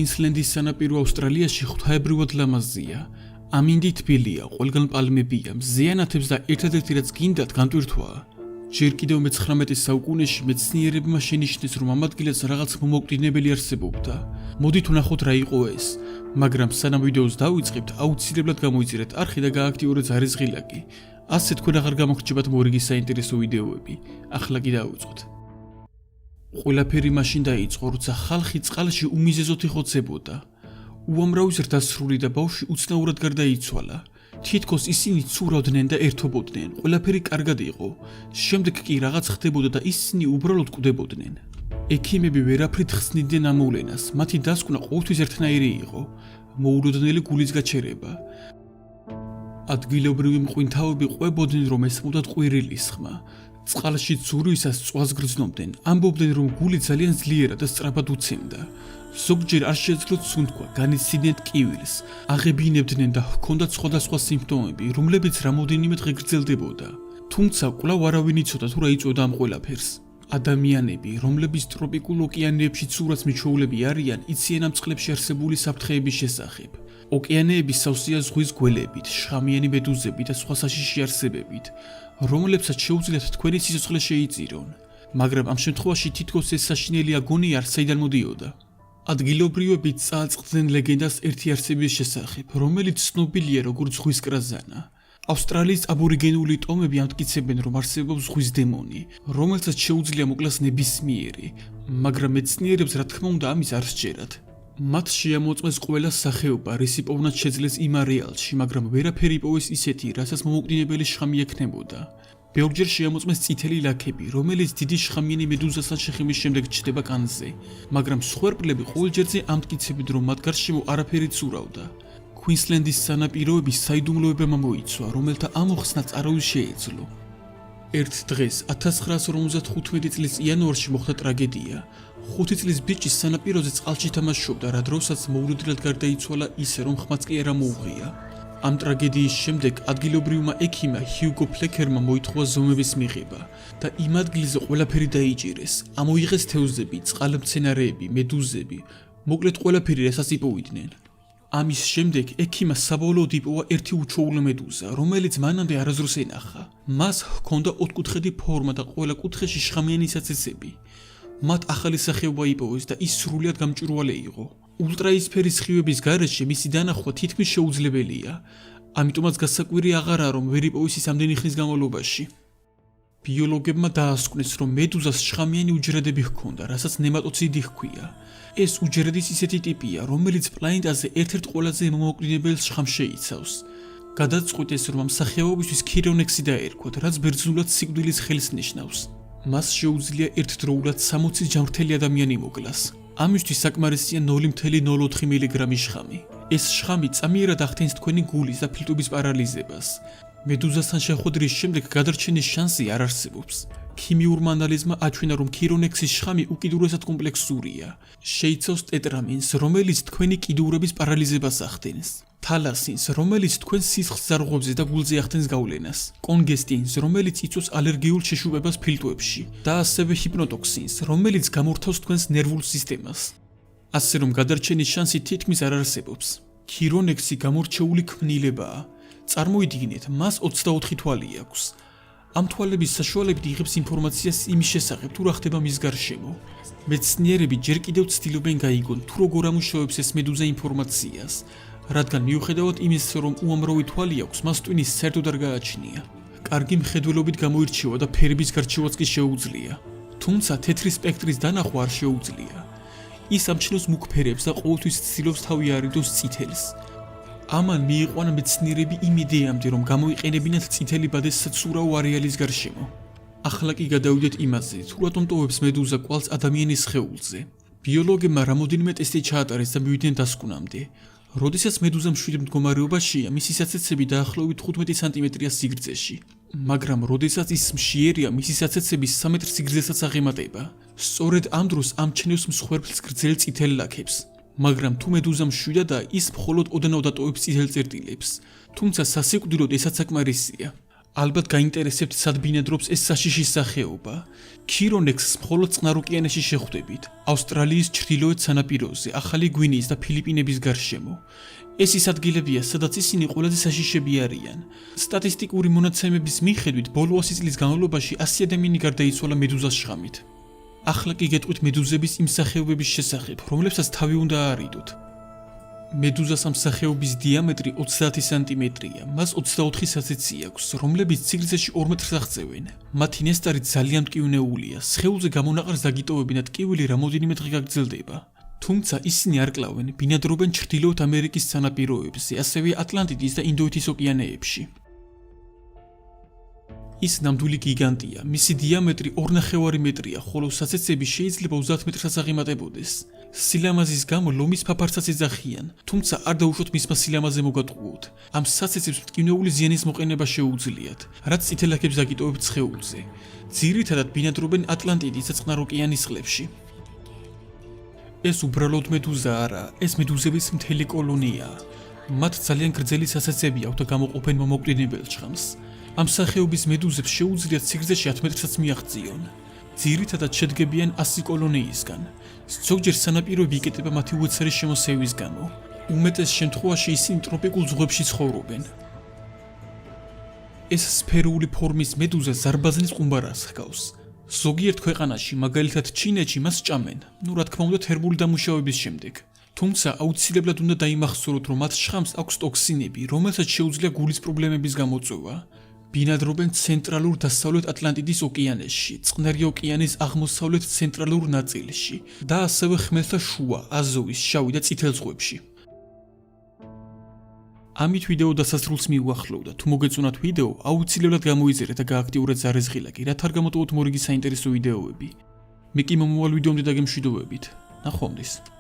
Queensland-ის სანაპირო ავსტრალიაში ღვთაებრივად ლამაზია. ამინდი თბილია, ყველგან პალმებია, მზეანათებს და ერთადერთი რაც გინდათ განტვირთვაა. ჯერ კიდევ მე-19 საუკუნეში მეცნიერებმა შენიშნეს, რომ ამ ადგილას რაღაც მომოკვდინებელი არსებობდა. მოდით ვნახოთ რა იყო ეს, მაგრამ სანამ ვიდეოს დავიწყებთ, აუცილებლად გამოიწერეთ არხი და გააქტიურეთ ზარისღილაკი. ასე თქვენ აღარ გამოგრჩებათ მორიგი საინტერესო ვიდეოები. ახლა კი დავიწყოთ. ყველაფერი მაშინ დაიწყო, როცა ხალხი წყალში უმიზეზოდ იხოცებოდა. უამრავი ზრდასრული და ბავშვი უცნაურად გარდაიცვალა. თითქოს ისინი ცურავდნენ და ერთობოდნენ, ყველაფერი კარგად იყო. შემდეგ კი რაღაც ხდებოდა და ისინი უბრალოდ კვდებოდნენ. ექიმები ვერაფრით ხსნიდნენ ამოვლენას, მათი დასკვნა ყოველთვის ერთნაირი იყო: მოულოდნელი გულის გაჩერება. ადგილობრივი მღვინთავები ყვებოდნენ, რომ ესმოდათ ყვირილის ხმა. წყალში ცურვისას წვას გრძნობდნენ, ამბობდნენ, რომ გული ძალიან ძლიერად და სწრაფად უცემდა. ზოგჯერ არ შეძლოთ სუნთქვა, განიცდიდნენ ტკივილს, აღებინებდნენ და ჰქონდათ სხვადასხვა სიმპტომები, რომლებიც რამოდენიმე დღე გრძელდებოდა. თუმცა კვლავ არავინ იცოდა თუ რა იწვევდა ამ ყველაფერს. ადამიანები, რომლებიც ტროპიკულ ოკეანეებში ცურვას მიჩვეულები არიან, იციან ამ წყლებში არსებული საფრთხეების შესახებ. ოკეანეები სავსეა ზღვის გველებით, შხამიანი მედუზებით და სხვა საშიში არსებებით, რომლებსაც შეუძლიათ თქვენი სიცოცხლე შეიწირონ. მაგრამ ამ შემთხვევაში თითქოს ეს საშინელი აგონია არ საიდან მოდიოდა. ადგილობრივები წააწყდნენ ლეგენდას ერთი არსების შესახებ, რომელიც ცნობილია როგორც ზღვის კრაზანა. ავსტრალიის აბორიგენული ტომები ამტკიცებენ, რომ არსებობს ზღვის დემონი, რომელსაც შეუძლია მოკლას ნებისმიერი, მაგრამ მეცნიერებს რა თქმა უნდა ამის არ სჯერათ. მათ შეამოწმეს ყველა სახეობა, რისი პოვნაც შეძლეს იმ არეალში, მაგრამ ვერაფერი იპოვეს ისეთი, რასაც მომოკვდინებელი შხამი ექნებოდა. ბევრჯერ შეამოწმეს წითელი ლაქები, რომელიც დიდი შხამიანი მედუზასთან შეხების შემდეგ ჩნდება კანზე, მაგრამ მსხვერპლები ყოველჯერზე ამტკიცებენ, რომ მათ გარშემო არაფერი ცურავდა. Queensland-ის სანაპიროები საიდუმლოებამ მოიცვა, რომელთა ამოხსნაც არავის შეეძლო. ერთ დღეს 1955 წლის იანვარში მოხდა ტრაგედია. 5 წლის ბიჭი სანაპიროზე წყალში თამაშობდა, რა დროსაც მოულოდნელად გარდაიცვალა ისე, რომ ხმაც კი არ ამოუღია. ამ ტრაგედიის შემდეგ ადგილობრივმა ექიმმა ჰიუგო ფლეკერმა მოითხოვა ზომების მიღება და იმ ადგილზე ყველაფერი დაიჭირეს. ამოიღეს თევზები, წყალმცენარეები, მედუზები, მოკლედ ყველაფერი, რასაც იპოვიდნენ. ამის შემდეგ ექიმმა საბოლოოდ იპოვა ერთი უჩვეულო მედუზა, რომელიც მანამდე არასდროს ენახა. მას ჰქონდა ოთხკუთხედი ფორმა და ყველა კუთხეში შხამიანი საცეცები. მათ ახალი სახეობა იპოვეს და ის სრულიად გამჭვირვალე იყო. ულტრაისფერის სხივების გარეშე მისი დანახვა თითქმის შეუძლებელია. ამიტომაც გასაკვირი აღარაა, რომ ვერ იპოვეს ის ამდენი ხნის განმავლობაში. ბიოლოგებმა დაასკვნეს, რომ მედუზას შხამიანი უჯრედები ჰქონდა, რასაც ნემატოციდი ჰქვია. ეს უჯრედის ისეთი ტიპია, რომელიც პლანეტაზე ერთ-ერთ ყველაზე მომოკვდინებელ შხამს შეიცავს. გადაწყვიტეს, რომ ამ სახეობისთვის ქირონექსი დაერქვათ, რაც ბერძნულად სიკვდილის ხელს ნიშნავს. მას შეუძლია ერთდროულად 60 ჯანმრთელი ადამიანი მოკლას. ამისთვის საკმარისია 0,04 მგ შხამი. ეს შხამი წამიერად ახდენს თქვენი გულის და ფილტვების პარალიზებას. მედუზასთან შეხვედრის შემდეგ გადარჩენის შანსი არ არსებობს. ქიმიურმა ანალიზმა აჩვენა, რომ ქირონექსის შხამი უკიდურესად კომპლექსურია. შეიცავს ტეტრამინს, რომელიც თქვენი კიდურების პარალიზებას ახდენს. თალასინს, რომელიც თქვენ სისხლს ზარღვებზე და გულზე ახდენს გავლენას. კონგესტინს, რომელიც იწვევს ალერგიულ შეშუპებას ფილტვებში და ასევე ჰიპნოტოქსინს, რომელიც გამორთავს თქვენს ნერვულ სისტემას. ასე რომ გადარჩენის შანსი თითქმის არ არსებობს. ქირონექსი გამორჩეული ქმნილებაა. წარმოიდგინეთ, მას 24 თვალი აქვს. ამ თვალების საშუალებით იღებს ინფორმაციას იმის შესახებ, თუ რა ხდება მის გარშემო. მეცნიერები ჯერ კიდევ ცდილობენ გაიგონ, თუ როგორ ამუშავებს ეს მედუზა ინფორმაციას, რადგან მიუხედავად იმისა, რომ უამრავი თვალი აქვს, მას ტვინის საერთოდ არ გააჩნია. კარგი მხედველობით გამოირჩევა და ფერების გარჩევაც კი შეუძლია. თუმცა თეთრი სპექტრის დანახვა არ შეუძლია. ის ამჩნევს მუქ ფერებს და ყოველთვის ცდილობს თავი არიდოს წითელს. ამან მიიყვანა მეცნიერები იმ იდეამდე, რომ გამოიყენებინათ წითელი ბადეს საცურაო არეალის გარშემო. ახლა კი გადავიდეთ იმაზე, თუ რატომ ტოვებს მედუზა კვალს ადამიანის სხეულზე. ბიოლოგებმა რამოდენიმე ტესტი ჩაატარეს და მივიდნენ დასკვნამდე. როდესაც მედუზა მშვიდ მდგომარეობაშია, მისი საცეცები დაახლოებით 15 სანტიმეტრია სიგრძეში. მაგრამ როდესაც ის მშიერია, მისი საცეცები 3 მეტრ სიგრძესაც აღემატება. სწორედ ამ დროს ამჩნევს მსხვერპლს გრძელ წითელ ლაქებს. მაგრამ თუ მედუზა მშვიდადაა, ის მხოლოდ ოდნავ დატოვებს წითელ წერტილებს. თუმცა სასიკვდილოდ ესაც საკმარისია. ალბათ გაინტერესებთ სად ბინადრობს ეს საშიში სახეობა. ქირონექსს მხოლოდ წყნარ ოკეანეში შეხვდებით, ავსტრალიის ჩრდილოეთ სანაპიროზე, ახალი გვინეის და ფილიპინების გარშემო. ეს ის ადგილებია, სადაც ისინი ყველაზე საშიშები არიან. სტატისტიკური მონაცემების მიხედვით, ბოლო 100 წლის განმავლობაში 100 ადამიანი გარდაიცვალა მედუზას შხამით. ახლა კი გეტყვით მედუზების იმ სახეობების შესახებ, რომლებსაც თავი უნდა აარიდოთ. მედუზას ამ სახეობის დიამეტრი 30 სანტიმეტრია, მას 24 საცეცი აქვს, რომლებიც სიგრძეში 2 მეტრს აღწევენ. მათი ნესტარი ძალიან მტკივნეულია, სხეულზე გამონაყარს დაგიტოვებენ და ტკივილი რამოდენიმე დღე გაგრძელდება. თუმცა ისინი არ კლავენ, ბინადრობენ ჩრდილოეთ ამერიკის სანაპიროებზე, ასევე ატლანტიდის და ინდოეთის ოკეანეებში. ის ნამდვილი გიგანტია, მისი დიამეტრი 2,5 მეტრია, ხოლო საცეცები შეიძლება 30 მეტრსაც აღემატებოდეს. სილამაზის გამო ლომის ფაფარსაც ეძახიან, თუმცა არ დაუშვოთ მისმა სილამაზე მოგატყუოთ. ამ საცეცებს მტკივნეული ზიანის მოყენება შეუძლიათ, რაც წითელაქებს დაგიტოვებთ სხეულზე. ძირითადად ბინადრობენ ატლანტიდის და წყნარ ოკეანის წყლებში. ეს უბრალოდ მედუზა არა, ეს მედუზების მთელი კოლონიაა. მათ ძალიან გრძელი საცეცები აქვთ და გამოყოფენ მომოკვდინებელ ჭხამს. ამ სახეობის მედუზებს შეუძლიათ სიგრძეში 10 მეტრსაც მიაღწიონ. ძირითადად შედგებიან 100 კოლონიისგან. ზოგჯერ სანაპიროები იკეტება მათი უეცარი შემოსევის გამო. უმეტეს შემთხვევაში ისინი ტროპიკულ ზღვებში ცხოვრობენ. ეს სფერული ფორმის მედუზა ზარბაზნის ყუმბარას ჰგავს. ზოგიერთ ქვეყანაში, მაგალითად ჩინეთში, მას ჭამენ, რა თქმა უნდა თერმული დამუშავების შემდეგ. თუმცა აუცილებლად უნდა დაიმახსოვროთ, რომ მათ შხამს აქვს ტოქსინები, რომელსაც შეუძლია გულის პრობლემების გამოწვევა. ბინადრობენ ცენტრალურ დასავლეთ ატლანტიდის ოკეანეში, წყნარი ოკეანის აღმოსავლეთ ცენტრალურ ნაწილში და ასევე ხმელთა შუა, აზოვის, შავი და წითელ ზღვებში. ამით ვიდეო დასასრულს მიუახლოვდა. თუ მოგეწონათ ვიდეო, აუცილებლად გამოიწერეთ და გააქტიურეთ ზარეზღილაკი, რათა არ გამოტოვოთ მორიგი საინტერესო ვიდეოები. მე კი მომავალ ვიდეომდე დაგემშვიდობებით. ნახვამდის.